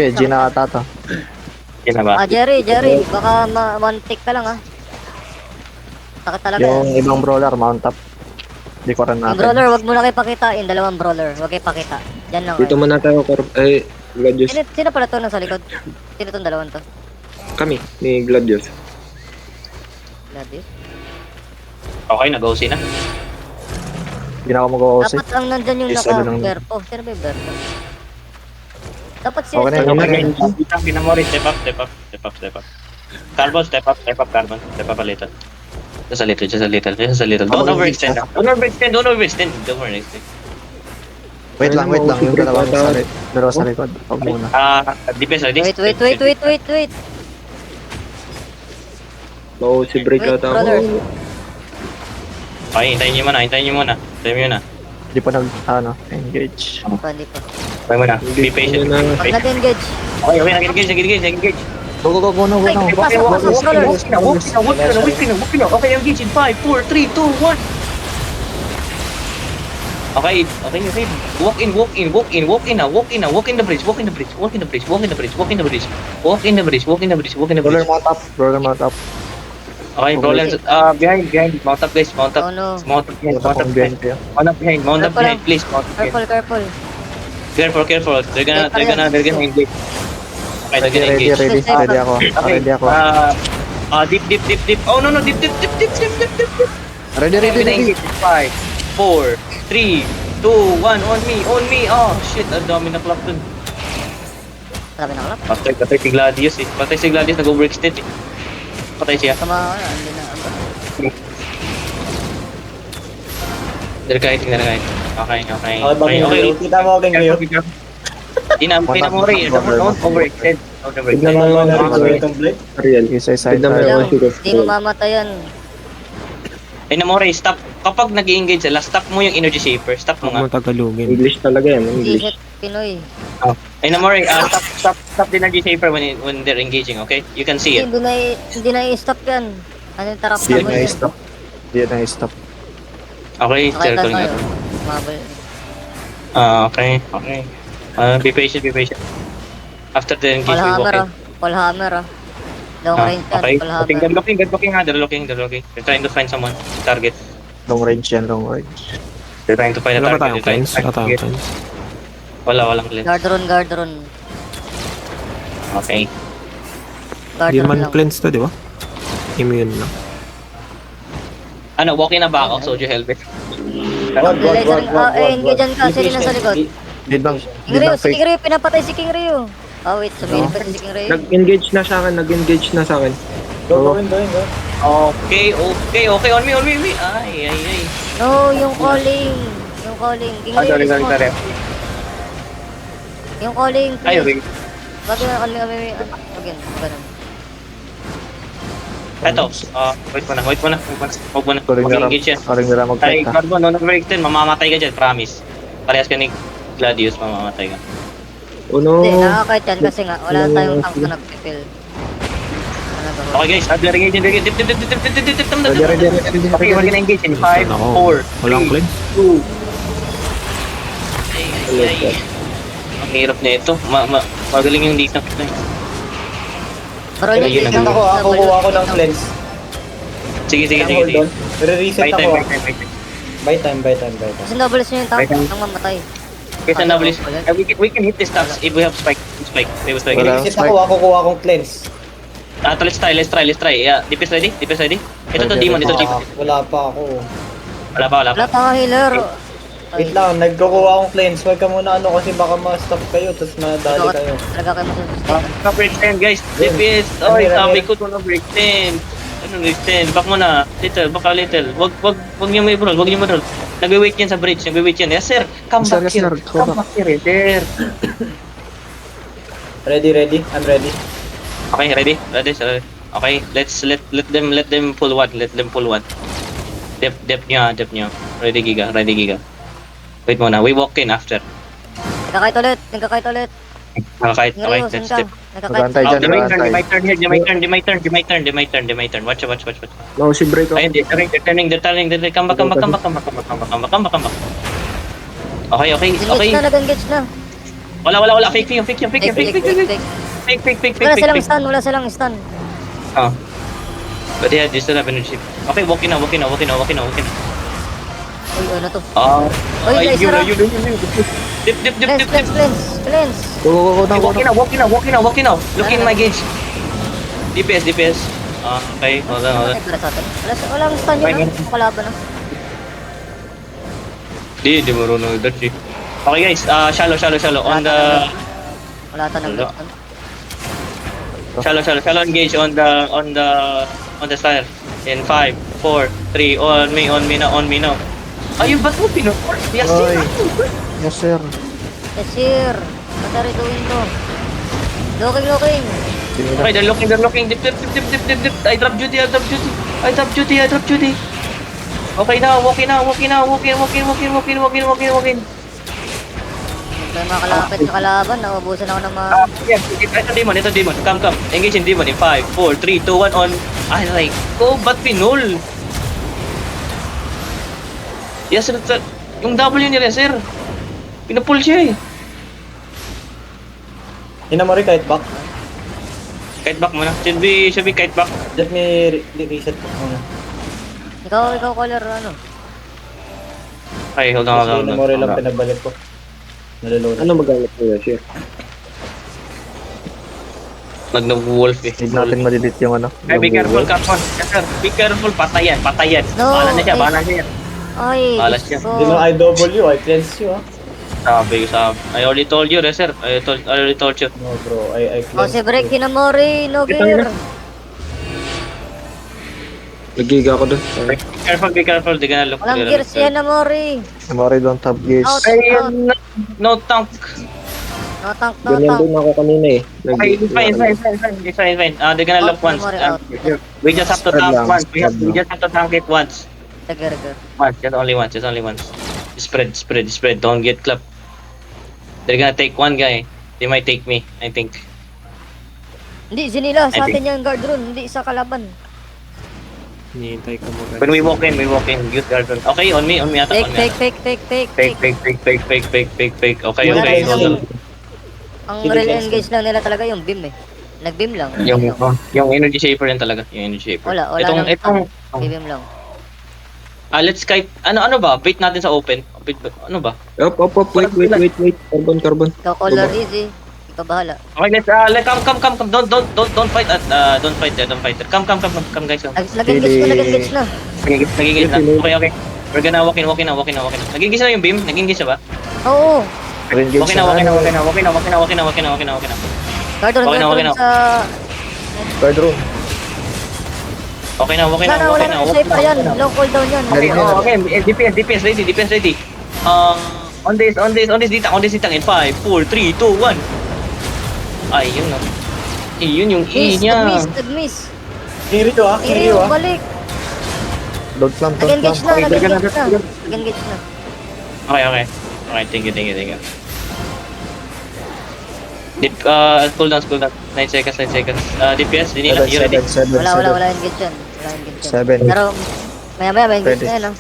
Okay, G na ata to. Yun na ba? Jerry, baka one tick ka lang ah. Sakit talaga. Yung ibang brawler, mount up. Hindi ko rin Yung natin. brawler, wag mo na kayo pakita. Yung dalawang brawler, wag kayo pakita. Diyan lang Dito kayo. muna tayo, Gladius. Sino pala to nasa likod? Sino tong dalawang to? Kami, ni Gladius. Gladius? Okay, nag-OC na. Hindi na ako mag-OC. Dapat ang nandyan yung Yes, ano lang. naka-Berpo. Sino ba yung Berpo? Dapat Okay na sino yun, Okay, okay. okay. Pinamori, step up. Carbon, step up a little. Just a little. Don't overextend. Don't overextend. Wait lang. Yung dalawa sa likod. Huwag muna. Depends on this. Wait. Oo, si Break Wait, ata brother. ako. Okay, hintayin niyo muna. Hindi pa engage. Hindi pa. Try mo na. Be patient. Pag nag-engage. Okay, nag-engage. Go, no. Ay, pasok, Walk na. Okay, engage in 5, 4, 3, 2, 1. Okay. Walk in the bridge. Brawler mount up. Okay, Roland, behind. Mount up, guys. Mount up. Oh no. Mount up behind. Behind kayo. Mount up behind, please. Mount up behind. Careful. Careful. They're gonna engage. Okay, they're gonna engage. Ready ako. Okay. Ready ako. Deep. Oh no, deep. Ready. Engage. 5, 4, 3, 2, 1. On me. Oh shit, ang dami na clock dun. Sabi na kalap. Patay si Gladius eh. Nag-overextend eh. Patay siya. Tama, hindi na. Tingnan na kahit. Okay. Kita mo agad ngayon. Pinamori. Don't overextend. Tignan mo naman natin itong blade. Real. Isa-isa Tignan mo tayo. naman siya. Hindi mo mamatayan. Pinamori, stop. Kapag nag-engage sila, stop mo yung energy saver. Stop mo nga. Tagalogin. English talaga yan, English. Shit, Pinoy. Pinamori, stop the energy saver when they're engaging, okay? You can see it. Hindi na i-stop yan. Ano yung tarap Hindi na na i-stop. Okay, circle nga. Mabal. Okay. Be patient. After the engage, we walk in. Paul Hammer ah. Long range yan, Okay. Paul Hammer. They're looking nga. They're looking. They're trying to find someone. Target. Long range. They're trying to find a Wala ba target. tayong cleanse? Walang cleanse. Guard run. Okay. Guard Hindi run man lang. cleanse to, di ba? Immune lang. Ano, walking na ba ako? Soldier helmet. Engage ka. Sino nasa likod? Need bang Si fake? King Ryu, pinapatay si King Ryu. Oh wait, sumilip pa si King Ryu. Nag-engage na sa akin. Go. Okay. On me. Ay. No, yung calling. King Ryu, Sorry. respawn. Yung calling, Ay, please. okay. Bakit yung calling kami? Again, ganun. Eto, wait mo na. Mag-engage yan. Karing nila Ay, mag-fight. Carbon, no, nag-overextend, mamamatay ka dyan, promise. Parehas ka ni Gladius, mamamatay ka. Oh no. Hindi, nakakait yan kasi nga, wala tayong tank na nag-fill. Okay guys, they're engaging. Dip. Ready. Okay, we're gonna engage in 5, 4, Walang 3, cleanse? 2. Ay. Ang hirap na ito. Magaling yung dito. Pero Ayun, yung Ako, kukuha ako ng cleanse. Sige. Hold on. Re-reset Buy ako. time. Buy time. Kasi doubles nyo yung tank, nang mamatay. Kasi nabilis. We can hit the stocks if we have spike. They will strike. Wala. Reset ako, kukuha akong cleanse. Let's try. Yeah, DPS ready? Ito to demon, Wala pa ako. Wala pa. Wala pa nga healer. Wait lang, nagkukuha akong cleanse. Huwag ka muna kasi baka ma-stop kayo, tapos madali kayo. Talaga kayo masustain. Break 10 guys. DPS. Oy, sabi ko to na break 10. Ano break 10? Back muna. Little. Wag niyo may roll. Nagwe-wait yan sa bridge. Yes sir. Come back here. Sir. Ready? I'm ready. Okay, ready? Okay, let them pull one. Dep nyo. Ready giga. Wait muna, we walk in after. Nagkakait ulit. Okay, King Ryu, let's saan step. ka? Mag-antay Oh, dyan. they Mag-antay. might turn here. They might turn. Watch. No, si Break ako. Ayun, they're turning. Come back. Okay. Engage na, nag-engage na. Wala. Fake yung. Fake. Wala silang stun, wala silang stun. Oh. But yeah, this still have energy. Okay, walk in now. Uy, ano to? Ay, Uy, guys, yun. sarap. Dip. Cleanse. Go na. Walk in now. Look in my gauge. DPS. Okay, hold on. Ay, para sa atin. Walang stun yun, ah. Kalaban, ah. Di marunong dodge. Okay guys, shallow. On the Wala tanang Wala. stun. shallow engage on the style. In 5, 4, 3, on me now. Ayun, ba't mo pinuport? Yes, Ay. Yes, sir. Yes, sir. What are you doing to? Looking. Okay, they're looking. Dip. I drop duty. Okay na, walk in. May mga kalapit sa kalaban, naubusan ako ng mga... Yes, ito demon. Come. Engage in demon in 5, 4, 3, 2, 1 on. Ay, like, ba't pinul? Yes, sir. Yung W ni Reser. Pinupull siya eh. Hinamori kahit back. Kite back muna. Should be kite back. Let me reset muna. Ikaw, caller, ano? Okay, hold on. Hinamori lang pinabalik ko. Nalulunod. Ano magalit ko yan, Chef? Nag-wolf eh. Need natin madidit yung ano. Ay, be careful, Capcom. Yes, sir. Be careful. Patayan. No, Bahala na siya. Ay, Malas Diyos yan. Hindi ko. mo IW, I cleanse you ah. Sabi. I already told you, Reser. I already told you. No bro, I Oh, cleanse si Break Hinamori, no gear. Nagiga ako doon. Be careful. Di ka na look. Walang gears yan, Namori. Amari don't have gears. Out. No tank. No tank. Ganyan din ako kanina eh. Okay, it's fine. They're gonna look once. Out. We just have to Spread tank lang, once. We spread just have to tank it once. Gear. Just only once. Spread. Don't get clapped. They're gonna take one guy. They might take me, I think. Hindi, sinila. Sa I atin yung guard rune, hindi sa kalaban. Hinihintay ko mo. When we walk in, use guard. Okay, on me ata. Fake. Fake. Okay. Ang real engage lang nila talaga yung beam eh. Nag-beam lang. Yung energy shaper yan talaga. Yung energy shaper. Wala Itong, beam lang. let's kite. Ano ba? Bait natin sa open. Ano ba? Up. Wait. Carbon. Ikaw caller easy. Ikaw bahala. Okay, let's come. Don't fight at don't fight there. Come guys. Nag-engage na. Nagigil na. Okay. We're gonna walk in. Nagigil na yung beam? Nagigil na ba? Oo. Okay na. Guard rune sa... Guard room. Okay na. Sana wala na yung sniper yan. Low cooldown yan. Okay. DPS ready. On this ditang in 5, 4, 3, 2, 1. Ay, yun no. Yun yung E niya. Nag-miss. Kiryu ah, Kiryu ah. Balik. Don't slam. Nag-engage na. Okay. Thank you. Dip, cooldown. 9 seconds. DPS, dinila, you ready? Wala engage yan. 7. Pero maya may engage Ready. na yan.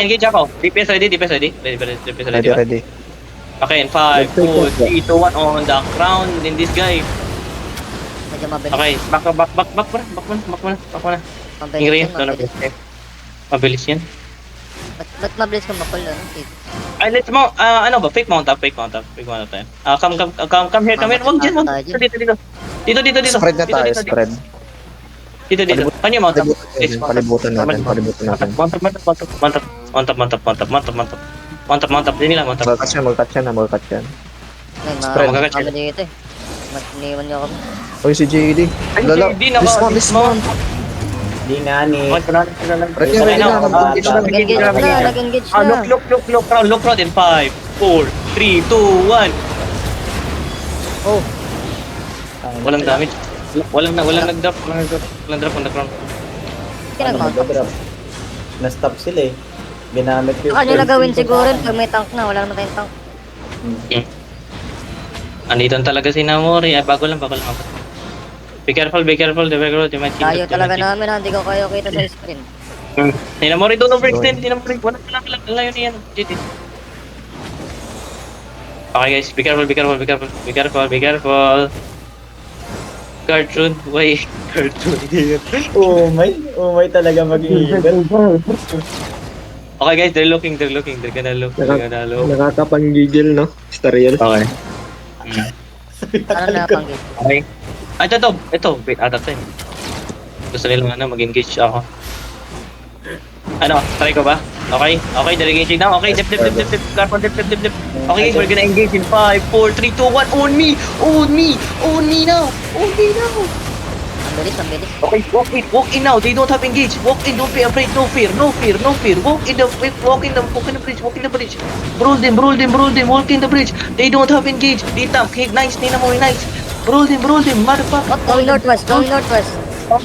Engage ako. DPS ready? Ready. Okay, in 5, 4, 3, 2, 1 on the ground in this guy. Medyo mabilis. Okay, back muna. Ingrid, mabilis yan. Ba't mabilis ka mapal ano? Ay, let's mo, fake mount up tayo. Come here. Wag dyan, Dito. Spread na tayo, spread. Dito. Kanya mount up. Palibutan natin. Mount up. Din nila, mount up. Magkat yan. May Spread. mga dito eh. Iniwan niyo ako. Uy, si JD. Ay, Lala. JD, naka- Dismount. Di nga ni. Ready Okay na. na. Nag-engage na. Look crowd in 5, 4, 3, 2, 1. Oh, Walang damage. Walang nag-drop. Walang drop on the ground. kinag-mount. Drop. Na-stop sila eh. Ginamit ko Ano na gawin siguro pag may tank na, wala naman tayong tank. Andito talaga si Namori. Ay, bago lang. Be careful, the background. You might kill. Tayo talaga namin ha, hindi ko kayo kita sa screen. Si Namori, don't overextend. Wala yun yan. GT. Okay guys, be careful, be careful, be careful, be careful, be careful. Cartoon, wait, cartoon here. Umay talaga mag-iigal. Okay guys, they're looking, they're gonna look, they're gonna look. Nakakapanggigil, no? Stariel. Okay. Ano na panggit? Okay. Ah, ito, wait, out of time. Gusto nilang mag-engage ako. Ano, try ko ba? Okay, they're engaging now. Okay, dip. Careful, dip. Okay, we're gonna engage in 5, 4, 3, 2, 1. Own me now. Ang bilis. Okay, walk in now. They don't have engage. Walk in, don't be afraid. No fear. Walk in the bridge. Brawl them. Walk in the bridge. They don't have engage. Dita, nice, Nina mo, nice. Brawl them, motherfucker. Going northwest.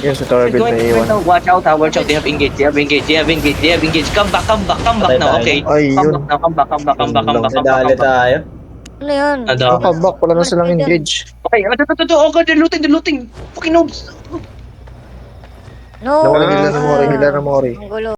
Yun sa Torbid na iwan. Watch out. They have engaged. Come back now, okay? Ay, yun. Come back. Nadali tayo. Ano yun? Nakabak, wala na silang engage. Okay, oh god, they're looting. Fucking noobs. No! Hila na Mori. Ang gulo.